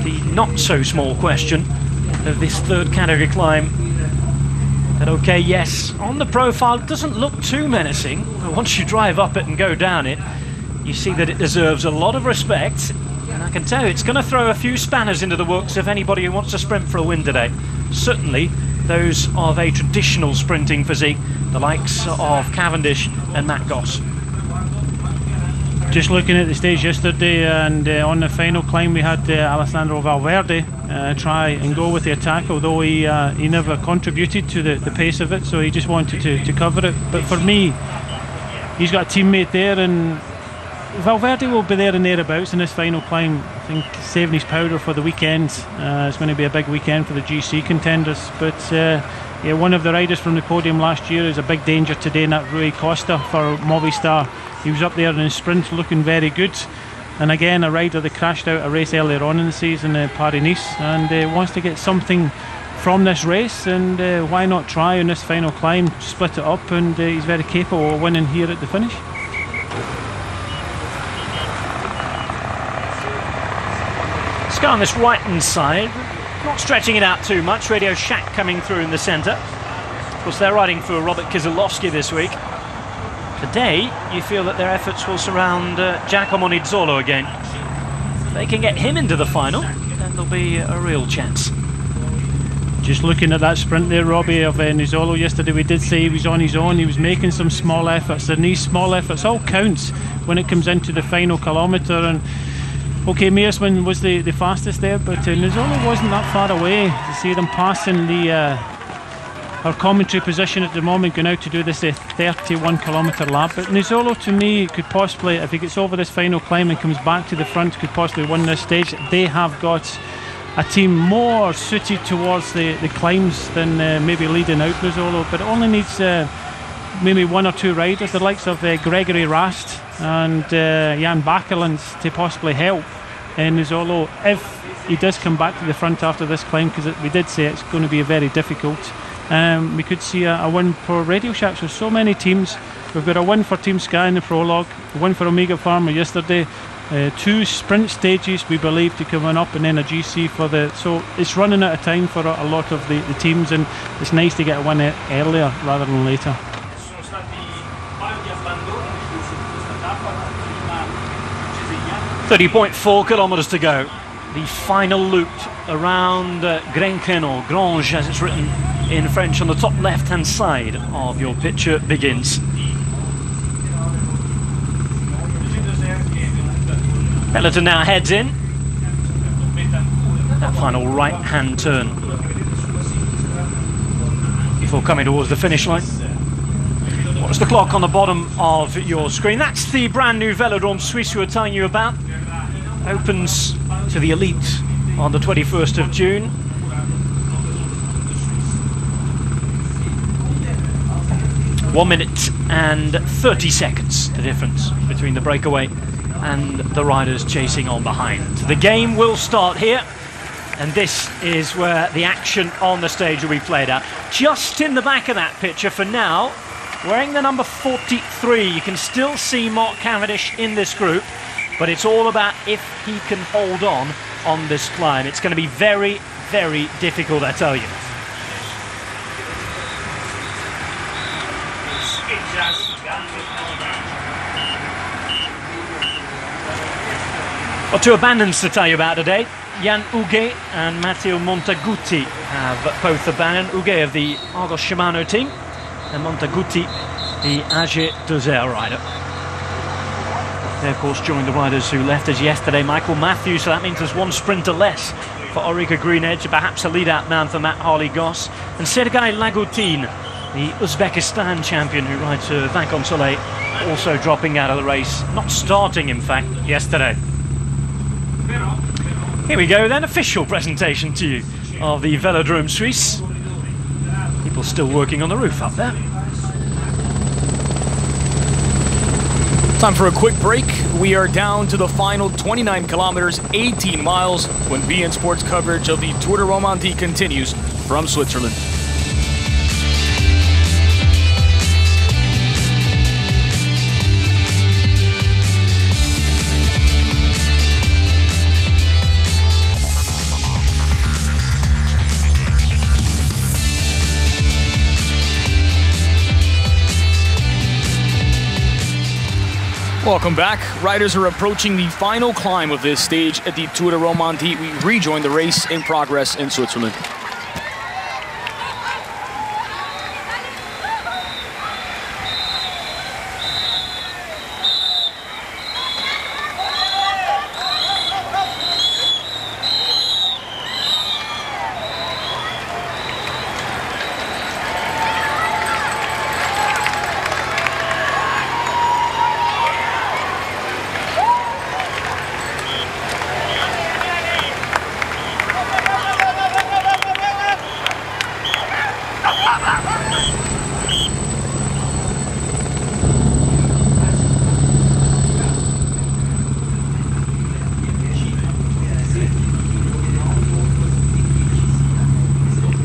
the not so small question of this third category climb. But okay, yes, on the profile it doesn't look too menacing, but once you drive up it and go down it, you see that it deserves a lot of respect. And I can tell you, it's going to throw a few spanners into the works of anybody who wants to sprint for a win today. Certainly those of a traditional sprinting physique, the likes of Cavendish and Matt Goss. Just looking at the stage yesterday, and on the final climb we had Alessandro Valverde try and go with the attack, although he never contributed to the pace of it, so he just wanted to cover it. But for me, he's got a teammate there, and Valverde will be there and thereabouts in this final climb. I think saving his powder for the weekend. It's going to be a big weekend for the GC contenders. But yeah, one of the riders from the podium last year is a big danger today, and that Rui Costa for Movistar. He was up there in the sprint looking very good. And again, a rider that crashed out a race earlier on in the season, Paris-Nice, and wants to get something from this race, and why not try in this final climb, split it up, and he's very capable of winning here at the finish. Sky on this right hand side, not stretching it out too much. Radio Shack coming through in the centre. Of course, they're riding for Robert Kieselowski this week. Today you feel that their efforts will surround Giacomo Nizzolo again. If they can get him into the final, then there'll be a real chance. Just looking at that sprint there, Robbie, of Nizzolo yesterday, we did say he was on his own. He was making some small efforts, and these small efforts all counts when it comes into the final kilometre. And okay, Meersman was the fastest there, but Nizzolo wasn't that far away. To see them passing our commentary position at the moment, going out to do this 31 kilometre lap. But Nizzolo, to me, could possibly, if he gets over this final climb and comes back to the front, could possibly win this stage. They have got a team more suited towards the climbs than maybe leading out Nizzolo, but it only needs maybe one or two riders, the likes of Gregory Rast and Jan Bakelands, to possibly help Nizzolo if he does come back to the front after this climb, because we did say it's going to be very difficult. We could see a win for Radio Shack. So many teams. We've got a win for Team Sky in the prologue, a win for Omega Pharma yesterday, two sprint stages we believe to come up, and then a GC for the. So it's running out of time for a lot of the teams, and it's nice to get a win earlier rather than later. 30.4 kilometres to go. The final loop around Grenchen, or Grange as it's written in French, on the top left hand side of your picture begins. Peloton now heads in. That final right hand turn before coming towards the finish line. What's the clock on the bottom of your screen? That's the brand new Velodrome Suisse we were telling you about. Opens to the elite on the 21st of June. One minute and 30 seconds, the difference between the breakaway and the riders chasing on behind. The game will start here, and this is where the action on the stage will be played out. Just in the back of that picture for now, wearing the number 43, you can still see Mark Cavendish in this group, but it's all about if he can hold on this climb. It's going to be very, very difficult, I tell you. Well, two abandons to tell you about today. Jan Uge and Matteo Montaguti have both abandoned. Uge of the Argos Shimano team, and Montaguti, the AG Dozer rider. They, of course, joined the riders who left us yesterday. Michael Matthews, so that means there's one sprinter less for Orica Greenedge, perhaps a lead-out man for Matt Harley-Goss. And Sergei Lagoutin, the Uzbekistan champion who rides for Vincom Soleil, also dropping out of the race. Not starting, in fact, yesterday. Here we go then, official presentation to you of the Velodrome Suisse. People still working on the roof up there. Time for a quick break. We are down to the final 29 kilometers, 18 miles, when BN Sports coverage of the Tour de Romandie continues from Switzerland. Welcome back. Riders are approaching the final climb of this stage at the Tour de Romandie. We rejoin the race in progress in Switzerland.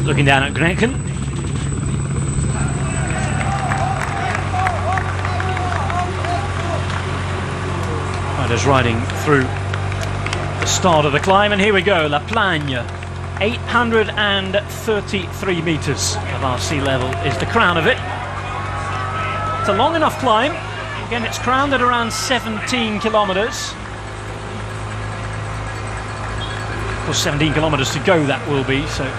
Looking down at Greken. Riders riding through the start of the climb, and here we go, La Plagne. 833 metres above sea level is the crown of it. It's a long enough climb. Again, it's crowned at around 17 kilometres. Of course, 17 kilometres to go that will be, so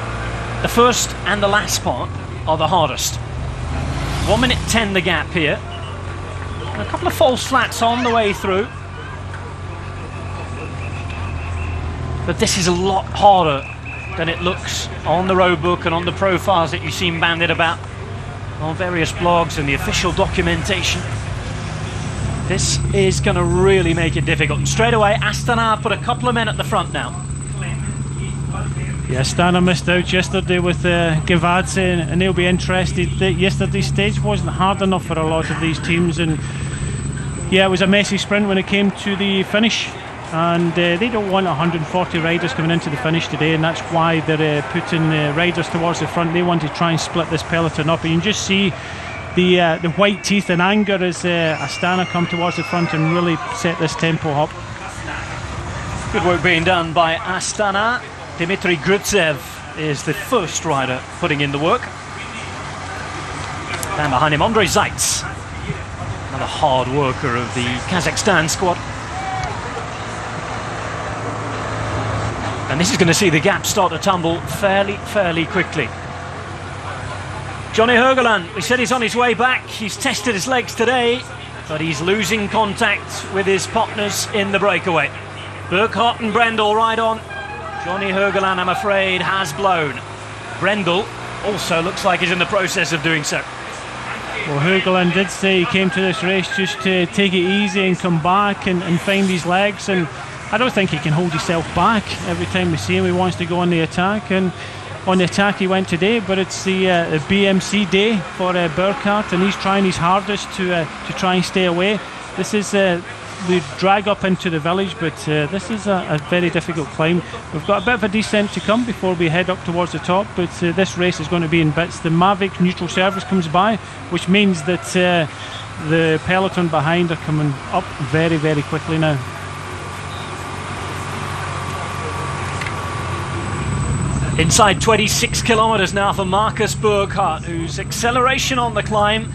the first and the last part are the hardest. 1 minute 10 the gap here. And a couple of false flats on the way through. But this is a lot harder than it looks on the road book and on the profiles that you've seen banded about on various blogs and the official documentation. This is going to really make it difficult. And straight away, Astana put a couple of men at the front now. Yeah, Astana missed out yesterday with Gavadze, and they'll be interested. Yesterday's stage wasn't hard enough for a lot of these teams, and yeah, it was a messy sprint when it came to the finish. And they don't want 140 riders coming into the finish today, and that's why they're putting riders towards the front. They want to try and split this peloton up, and you can just see the white teeth and anger as Astana come towards the front and really set this tempo up. Good work being done by Astana. Dmitry Grutsev is the first rider putting in the work. Down behind him, Andrei Zaitz, another hard worker of the Kazakhstan squad. And this is going to see the gap start to tumble fairly quickly. Johnny Hergeland, we said he's on his way back. He's tested his legs today, but he's losing contact with his partners in the breakaway. Burkhardt and Brendel ride on. Johnny Hergeland, I'm afraid, has blown. Brendel also looks like he's in the process of doing so. Well, Hergeland did say he came to this race just to take it easy and come back and find his legs, and I don't think he can hold himself back. Every time we see him, he wants to go on the attack, and on the attack he went today, but it's the BMC day for Burkhardt, and he's trying his hardest to try and stay away. This is the drag up into the village, but this is a very difficult climb. We've got a bit of a descent to come before we head up towards the top, but this race is going to be in bits. The Mavic neutral service comes by, which means that the peloton behind are coming up very quickly now. Inside 26 kilometres now for Markus Burkhardt, whose acceleration on the climb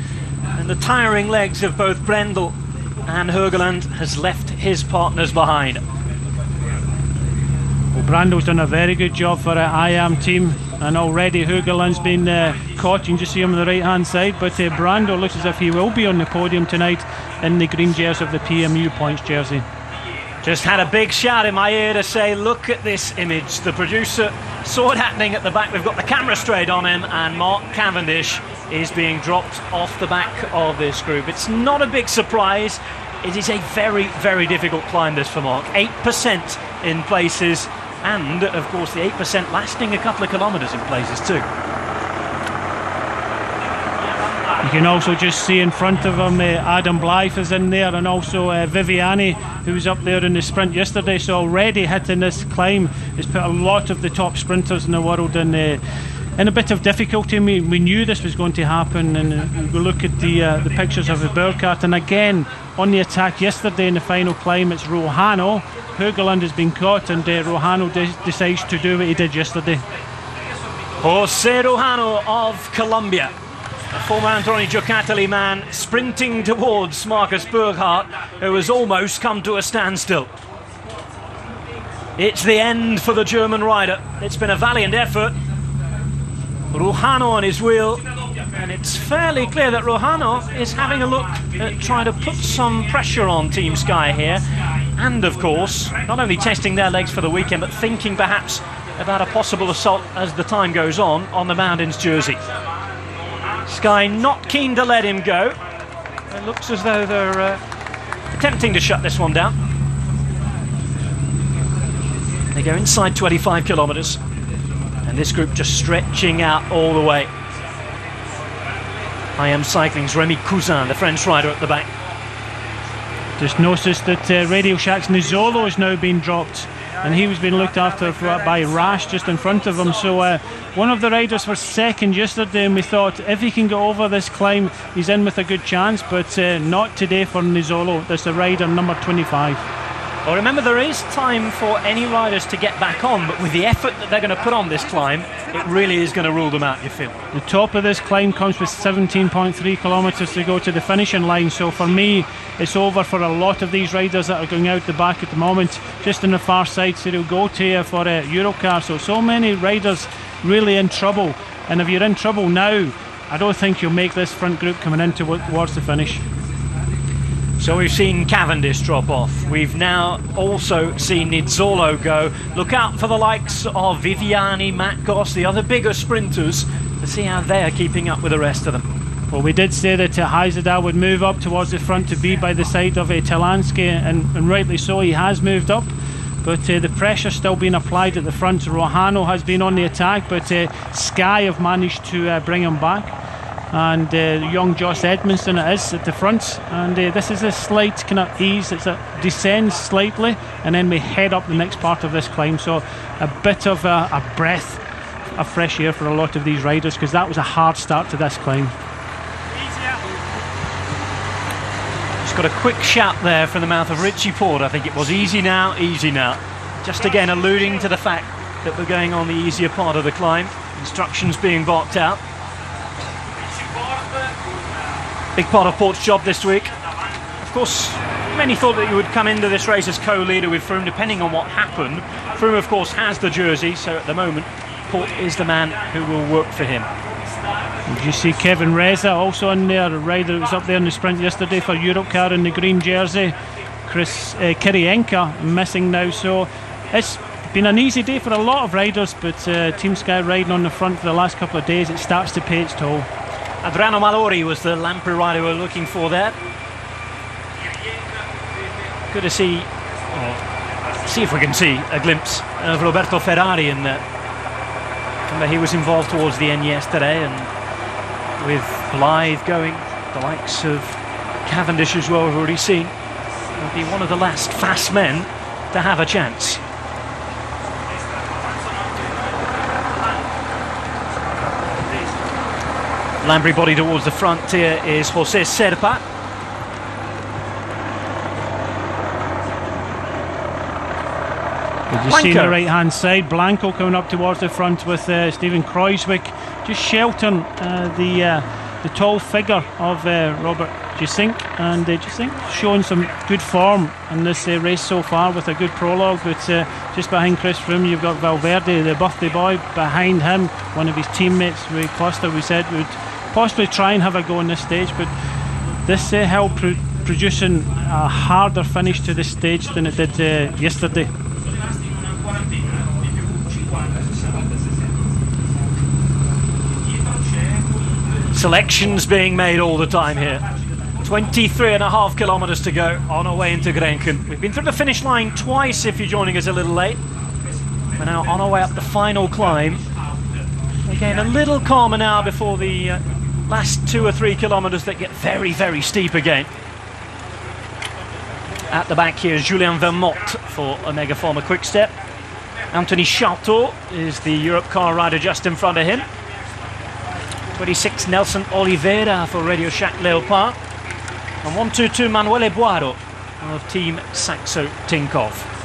and the tiring legs of both Brendel and Hergeland has left his partners behind. Well, Brandel's done a very good job for IAM team, and already Hergeland's been caught. You can just see him on the right hand side, but Brandel looks as if he will be on the podium tonight in the green jersey of the PMU points jersey. Just had a big shout in my ear to say, look at this image. The producer saw it happening at the back. We've got the camera straight on him, and Mark Cavendish is being dropped off the back of this group. It's not a big surprise. It is a very difficult climb, this, for Mark. 8% in places, and of course the 8% lasting a couple of kilometres in places too. You can also just see in front of him Adam Blythe is in there, and also Viviani, who was up there in the sprint yesterday. So already hitting this climb has put a lot of the top sprinters in the world in a bit of difficulty. We knew this was going to happen, and we look at the pictures of the Burkhardt, and again on the attack yesterday in the final climb it's Rojano. Hergeland has been caught, and Rojano decides to do what he did yesterday. Jose Rojano of Colombia. a former Anthony Giocattoli man sprinting towards Marcus Burghardt, who has almost come to a standstill. It's the end for the German rider. It's been a valiant effort. Ruhano on his wheel, and it's fairly clear that Ruhano is having a look at trying to put some pressure on Team Sky here, and of course not only testing their legs for the weekend, but thinking perhaps about a possible assault as the time goes on the Mountains jersey. Sky not keen to let him go. It looks as though they're attempting to shut this one down. They go inside 25 kilometres, and this group just stretching out all the way. IM Cycling's Rémi Cousin, the French rider, at the back. Just noticed that Radio Shack's Nizzolo has now been dropped, and he was being looked after by Rash just in front of him. So one of the riders was second yesterday, and we thought if he can go over this climb, he's in with a good chance, but not today for Nizzolo. That's the rider number 25. Well, remember, there is time for any riders to get back on, but with the effort that they're going to put on this climb, it really is going to rule them out, you feel. The top of this climb comes with 17.3 kilometres to go to the finishing line, so for me it's over for a lot of these riders that are going out the back at the moment. Just on the far side, Cyril Gauthier for Europcar, so many riders really in trouble, and if you're in trouble now, I don't think you'll make this front group coming in towards the finish. So we've seen Cavendish drop off. We've now also seen Nizzolo go. Look out for the likes of Viviani, Matt Goss, the other bigger sprinters, to see how they're keeping up with the rest of them. Well, we did say that Heizadal would move up towards the front to be by the side of Talansky, and rightly so, he has moved up. But the pressure's still being applied at the front. Rohano has been on the attack, but Sky have managed to bring him back. And young Josh Edmondson it is at the front, and this is a slight kind of ease. It descends slightly, and then we head up the next part of this climb, so a bit of a breath of fresh air for a lot of these riders, because that was a hard start to this climb. Just got a quick shout there from the mouth of Richie Porte. I think it was easy now, easy now. Just again alluding to the fact that we're going on the easier part of the climb. Instructions being barked out. Big part of Port's job this week. Of course, many thought that he would come into this race as co-leader with Froome, depending on what happened. Froome, of course, has the jersey, so at the moment, Port is the man who will work for him. Did you see Kevin Reza also in there, a rider that was up there in the sprint yesterday for Europcar in the green jersey? Chris Kirienka missing now, so it's been an easy day for a lot of riders, but Team Sky riding on the front for the last couple of days, it starts to pay its toll. Adriano Malori was the Lamprey rider we were looking for there. Good to see if we can see a glimpse of Roberto Ferrari in there. Remember, he was involved towards the end yesterday, and with Blythe going, the likes of Cavendish as well, we've already seen, will be one of the last fast men to have a chance. Lamprey body towards the front here is Jose Serpa. Did you see on the right hand side, Blanco coming up towards the front with Stephen Kreuzwick, just sheltering the tall figure of Robert Gesink, and Gesink showing some good form in this race so far with a good prologue. But just behind Chris Froome you've got Valverde, the birthday boy, behind him one of his teammates, Ray Costa, we said would possibly try and have a go on this stage, but this helped producing a harder finish to this stage than it did yesterday. Selections being made all the time here. 23.5 kilometres to go on our way into Grenken. We've been through the finish line twice if you're joining us a little late. We're now on our way up the final climb. Again, a little calmer now before the last 2 or 3 kilometres that get very, very steep again. At the back here is Julien Vermotte for Omega Pharma Quickstep. Anthony Chateau is the Europcar rider just in front of him. 26 Nelson Oliveira for Radio Shack Leopard. And 122 Manuele Boaro of Team Saxo Tinkoff.